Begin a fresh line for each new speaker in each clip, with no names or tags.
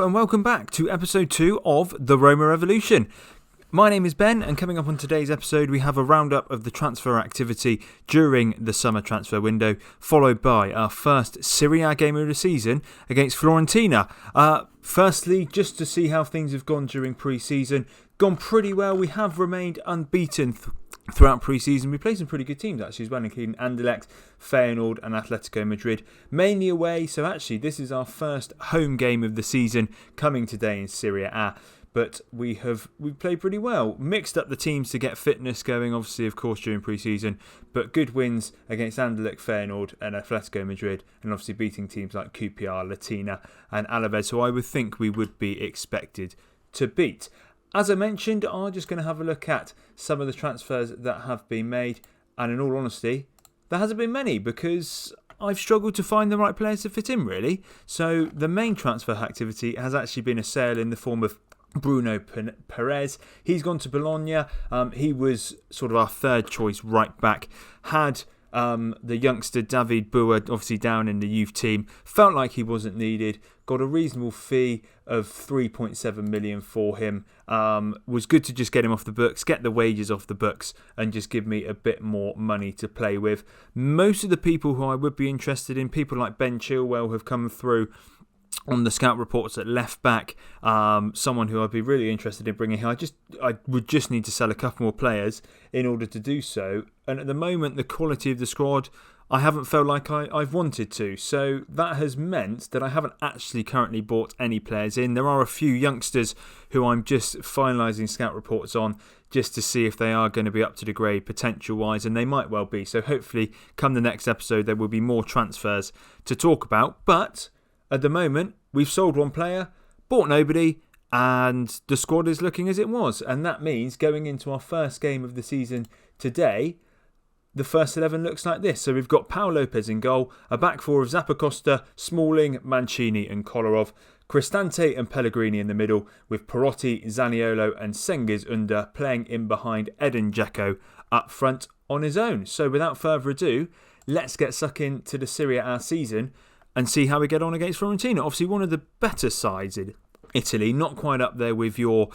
and welcome back to episode 2 of the Roma Revolution. My name is Ben, and coming up on today's episode we have a roundup of the transfer activity during the summer transfer window, followed by our first Serie A game of the season against Fiorentina. Firstly, just to see how things have gone during pre-season. Gone pretty well. We have remained unbeaten throughout pre-season. We played some pretty good teams actually as well, including Anderlecht, Feyenoord and Atletico Madrid, mainly away. So actually this is our first home game of the season coming today in Serie A. But we've played pretty well. Mixed up the teams to get fitness going, obviously, of course, during pre-season. But good wins against Anderlecht, Feyenoord and Atletico Madrid. And obviously beating teams like QPR, Latina and Alaves, who I would think we would be expected to beat. As I mentioned, I'm just going to have a look at some of the transfers that have been made. And in all honesty, there hasn't been many because I've struggled to find the right players to fit in, really. So the main transfer activity has actually been a sale in the form of Bruno Perez. He's gone to Bologna. He was sort of our third choice right back. Had the youngster David Boer obviously down in the youth team. Felt like he wasn't needed. Got a reasonable fee of 3.7 million for him. Was good to just get him off the books, get the wages off the books and just give me a bit more money to play with. Most of the people who I would be interested in, people like Ben Chilwell, have come through on the scout reports at left back. Someone who I'd be really interested in bringing here. I would just need to sell a couple more players in order to do so. And at the moment, the quality of the squad, I haven't felt like I've wanted to. So that has meant that I haven't actually currently bought any players in. There are a few youngsters who I'm just finalising scout reports on just to see if they are going to be up to the grade potential-wise, and they might well be. So hopefully, come the next episode, there will be more transfers to talk about. But at the moment, we've sold one player, bought nobody, and the squad is looking as it was. And that means going into our first game of the season today, the first 11 looks like this. So we've got Pau Lopez in goal, a back four of Zappacosta, Smalling, Mancini and Kolarov, Cristante and Pellegrini in the middle, with Perotti, Zaniolo and Cengiz under playing in behind Edin Dzeko up front on his own. So without further ado, let's get stuck into the Serie A season and see how we get on against Fiorentina. Obviously one of the better sides in Italy, not quite up there with your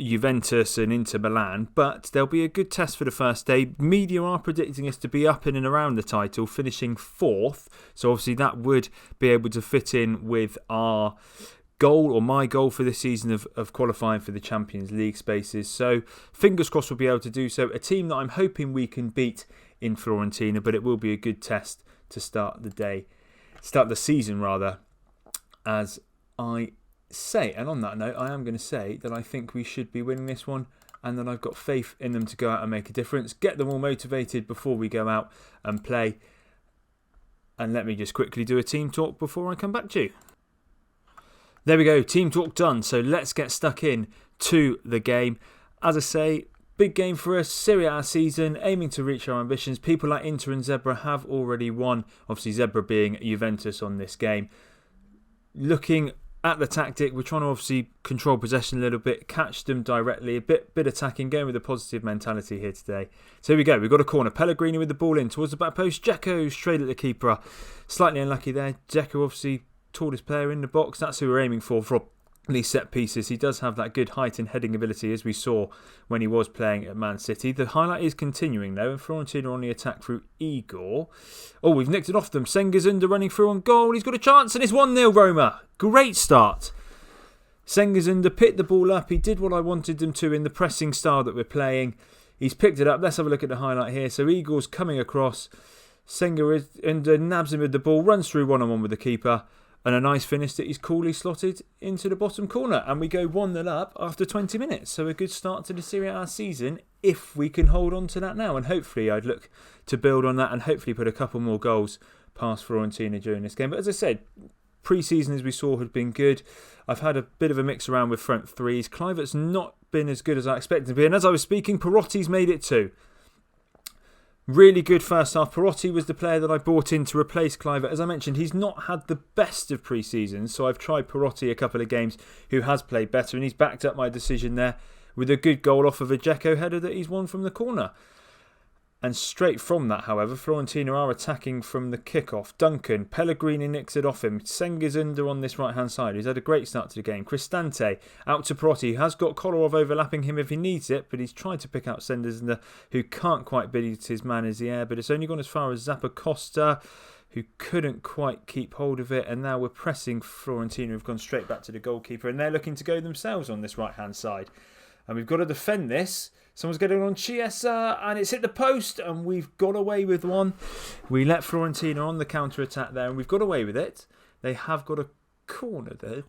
Juventus and Inter Milan, but there'll be a good test for the first day. Media are predicting us to be up in and around the title, finishing 4th. So obviously that would be able to fit in with our goal, or my goal for this season of qualifying for the Champions League spaces. So fingers crossed we'll be able to do so. A team that I'm hoping we can beat in Fiorentina, but it will be a good test to start the season rather, as I say. And on that note, I am going to say that I think we should be winning this one and that I've got faith in them to go out and make a difference, get them all motivated before we go out and play. And let me just quickly do a team talk before I come back to you. There we go, team talk done. So let's get stuck in to the game. As I say, big game for us, Serie A season, aiming to reach our ambitions. People like Inter and Zebra have already won, obviously Zebra being Juventus on this game. Looking at the tactic, we're trying to obviously control possession a little bit, catch them directly, a bit attacking, going with a positive mentality here today. So here we go, we've got a corner, Pellegrini with the ball in towards the back post, Dzeko straight at the keeper, slightly unlucky there. Dzeko obviously tallest player in the box, that's who we're aiming for these set pieces. He does have that good height and heading ability, as we saw when he was playing at Man City. The highlight is continuing though, and Fiorentina on the attack through Igor. Oh, we've nicked it off them. Cengiz under running through on goal. He's got a chance and it's 1-0 Roma. Great start. Cengiz under picked the ball up. He did what I wanted him to in the pressing style that we're playing. He's picked it up. Let's have a look at the highlight here. So Igor's coming across. Cengiz under nabs him with the ball, runs through one-on-one with the keeper. And a nice finish that he's coolly slotted into the bottom corner. And we go 1-0 up after 20 minutes. So a good start to the Serie A season if we can hold on to that now. And hopefully I'd look to build on that and hopefully put a couple more goals past Fiorentina during this game. But as I said, pre-season as we saw had been good. I've had a bit of a mix around with front threes. Kluivert's not been as good as I expected to be. And as I was speaking, Perotti's made it too. Really good first half. Perotti was the player that I bought in to replace Kluivert. As I mentioned, he's not had the best of pre-seasons, so I've tried Perotti a couple of games who has played better, and he's backed up my decision there with a good goal off of a Dzeko header that he's won from the corner. And straight from that, however, Fiorentina are attacking from the kickoff. Duncan, Pellegrini nicks it off him. Senga's under on this right-hand side. He's had a great start to the game. Cristante out to Perotti. He has got Kolarov overlapping him if he needs it, but he's tried to pick out Senga's who can't quite beat his man as the air, but it's only gone as far as Zappacosta, who couldn't quite keep hold of it. And now we're pressing Fiorentina, who've gone straight back to the goalkeeper, and they're looking to go themselves on this right-hand side. And we've got to defend this. Someone's getting on Chiesa, and it's hit the post, and we've got away with one. We let Fiorentina on the counter-attack there, and we've got away with it. They have got a corner there.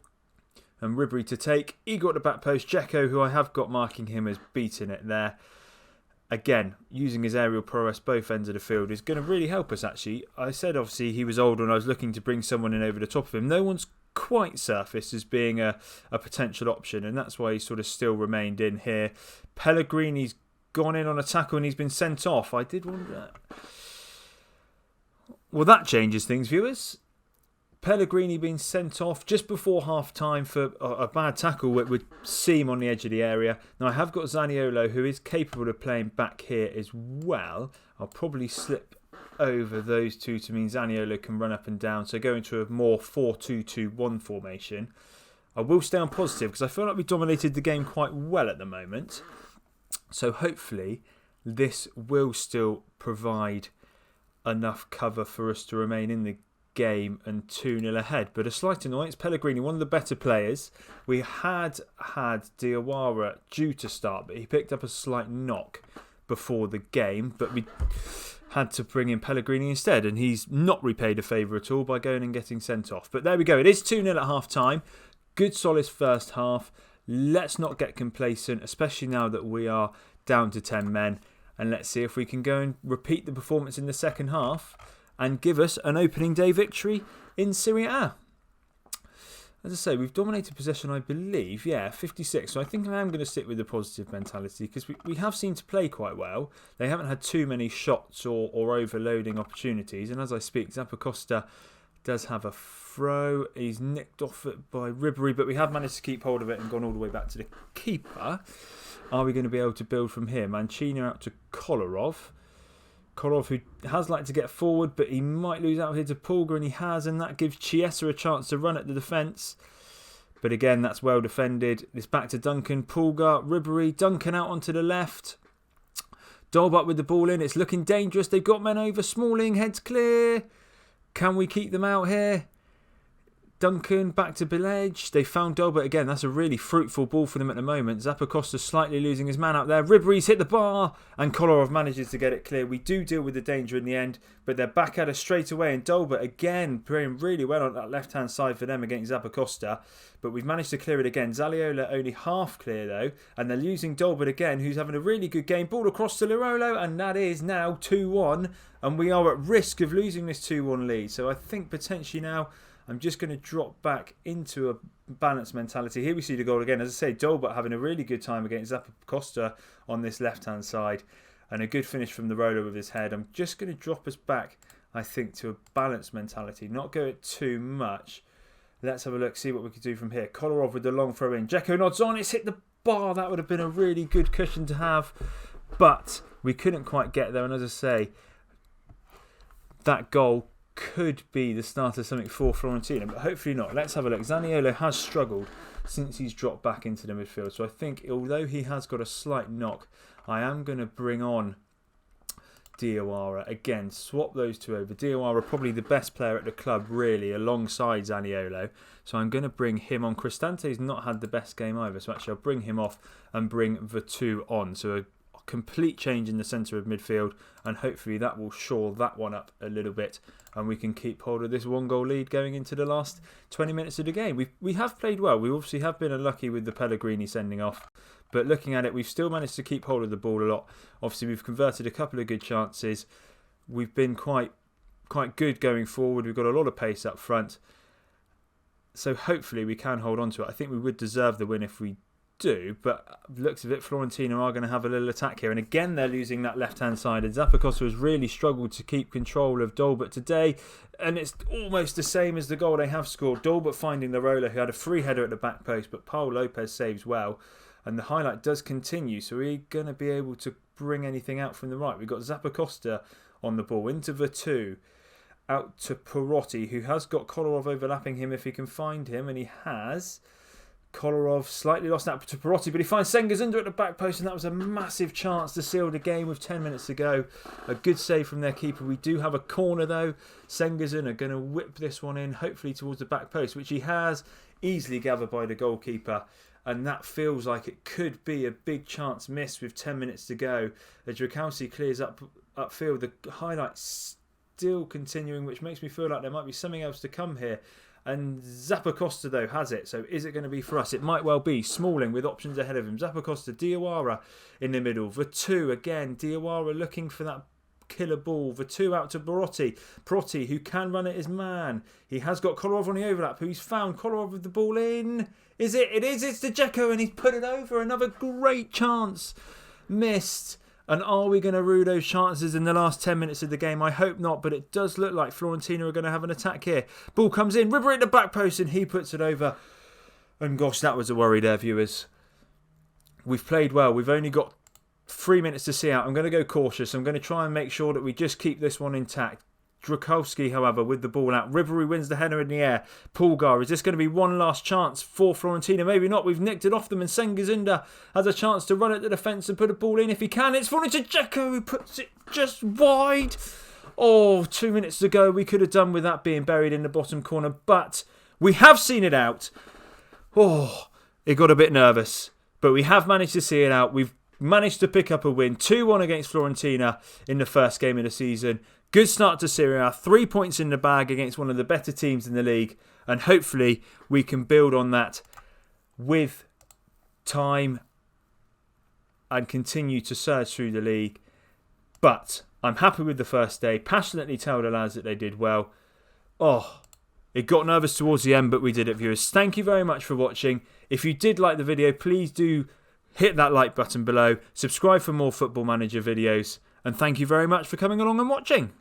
And Ribery to take. Igor at the back post. Dzeko, who I have got marking him, has beaten it there. Again, using his aerial prowess both ends of the field is going to really help us, actually. I said, obviously, he was older, and I was looking to bring someone in over the top of him. No one's quite surfaced as being a potential option, and that's why he sort of still remained in here. Pellegrini's gone in on a tackle and he's been sent off. I did wonder. Well, that changes things, viewers. Pellegrini being sent off just before half time for a bad tackle. It would seem on the edge of the area. Now I have got Zaniolo, who is capable of playing back here as well. I'll probably slip over those two to mean Zaniolo can run up and down, so go into a more 4-2-2-1 formation. I will stay on positive because I feel like we dominated the game quite well at the moment, so hopefully this will still provide enough cover for us to remain in the game and 2-0 ahead. But a slight annoyance, Pellegrini, one of the better players. We had Diawara due to start, but he picked up a slight knock before the game, but we had to bring in Pellegrini instead, and he's not repaid a favour at all by going and getting sent off. But there we go, it is 2-0 at half time. Good solid first half. Let's not get complacent, especially now that we are down to 10 men, and let's see if we can go and repeat the performance in the second half and give us an opening day victory in Serie A. As I say, we've dominated possession, I believe. Yeah, 56. So I think I am going to stick with the positive mentality because we have seemed to play quite well. They haven't had too many shots or overloading opportunities. And as I speak, Zappacosta does have a throw. He's nicked off it by Ribery, but we have managed to keep hold of it and gone all the way back to the keeper. Are we going to be able to build from here? Mancini out to Kolarov. Kolarov, who has liked to get forward, but he might lose out here to Pulga, and he has, and that gives Chiesa a chance to run at the defence. But again, that's well defended. It's back to Duncan, Pulga, Ribery, Duncan out onto the left. Dolbert with the ball in. It's looking dangerous. They've got men over. Smalling, heads clear. Can we keep them out here? Duncan back to Bilege. They found Dolbert again. That's a really fruitful ball for them at the moment. Zappacosta slightly losing his man out there. Ribery's hit the bar and Kolarov manages to get it clear. We do deal with the danger in the end, but they're back at us straight away. And Dolbert again playing really well on that left hand side for them against Zappacosta. But we've managed to clear it again. Zaliola only half clear though. And they're losing Dolbert again, who's having a really good game. Ball across to Lirolo, and that is now 2-1. And we are at risk of losing this 2-1 lead. So I think potentially now I'm just going to drop back into a balanced mentality. Here we see the goal again. As I say, Dolbert having a really good time against Zappacosta on this left-hand side. And a good finish from the roller with his head. I'm just going to drop us back, I think, to a balanced mentality. Not go it too much. Let's have a look, see what we can do from here. Kolarov with the long throw in. Dzeko nods on. It's hit the bar. That would have been a really good cushion to have. But we couldn't quite get there. And as I say, that goal could be the start of something for Fiorentina, but hopefully not. Let's have a look. Zaniolo has struggled since he's dropped back into the midfield, so I think although he has got a slight knock, I am going to bring on Diawara again. Swap those two over. Diawara probably the best player at the club really alongside Zaniolo, so I'm going to bring him on. Cristante's not had the best game either, so actually I'll bring him off and bring the two on. So a complete change in the centre of midfield, and hopefully that will shore that one up a little bit and we can keep hold of this 1-goal lead going into the last 20 minutes of the game. We have played well. We obviously have been unlucky with the Pellegrini sending off, but looking at it, we've still managed to keep hold of the ball a lot. Obviously we've converted a couple of good chances. We've been quite good going forward. We've got a lot of pace up front, so hopefully we can hold on to it. I think we would deserve the win if we do, but looks of it, Fiorentina are going to have a little attack here, and again they're losing that left hand side, and Zappacosta has really struggled to keep control of Dolbert today, and it's almost the same as the goal they have scored. Dolbert finding the roller, who had a free header at the back post, but Paul Lopez saves well, and the highlight does continue, so we're going to be able to bring anything out from the right. We've got Zappacosta on the ball, into Vertu, out to Perotti, who has got Kolarov overlapping him if he can find him, and he has. Kolarov slightly lost that to Perotti, but he finds Senghis at the back post, and that was a massive chance to seal the game with 10 minutes to go. A good save from their keeper. We do have a corner though. Senghis are going to whip this one in, hopefully towards the back post, which he has, easily gathered by the goalkeeper. And that feels like it could be a big chance missed with 10 minutes to go. As Drakowski clears upfield, the highlights still continuing, which makes me feel like there might be something else to come here. And Zappacosta, though, has it. So is it going to be for us? It might well be. Smalling with options ahead of him. Zappacosta, Diawara in the middle. Vertu again. Diawara looking for that killer ball. Vertu out to Perotti. Perotti, who can run it, is man. He has got Kolarov on the overlap, who he's found. Kolarov with the ball in. Is it? It is. It's to Dzeko, and he's put it over. Another great chance missed. And are we going to rue those chances in the last 10 minutes of the game? I hope not, but it does look like Fiorentina are going to have an attack here. Ball comes in, Ribery at the back post, and he puts it over. And gosh, that was a worry there, viewers. We've played well. We've only got 3 minutes to see out. I'm going to go cautious. I'm going to try and make sure that we just keep this one intact. Drakowski, however, with the ball out. Ribery wins the header in the air. Pulgar, is this going to be one last chance for Fiorentina? Maybe not. We've nicked it off them, and Senghis has a chance to run at the defence and put a ball in if he can. It's falling to Dzeko, who puts it just wide. Oh, 2 minutes to go. We could have done with that being buried in the bottom corner, but we have seen it out. Oh, it got a bit nervous, but we have managed to see it out. We've managed to pick up a win. 2-1 against Fiorentina in the first game of the season. Good start to Serie A. 3 points in the bag against one of the better teams in the league. And hopefully we can build on that with time and continue to surge through the league. But I'm happy with the first day. Passionately tell the lads that they did well. Oh, it got nervous towards the end, but we did it, viewers. Thank you very much for watching. If you did like the video, please do hit that like button below. Subscribe for more Football Manager videos. And thank you very much for coming along and watching.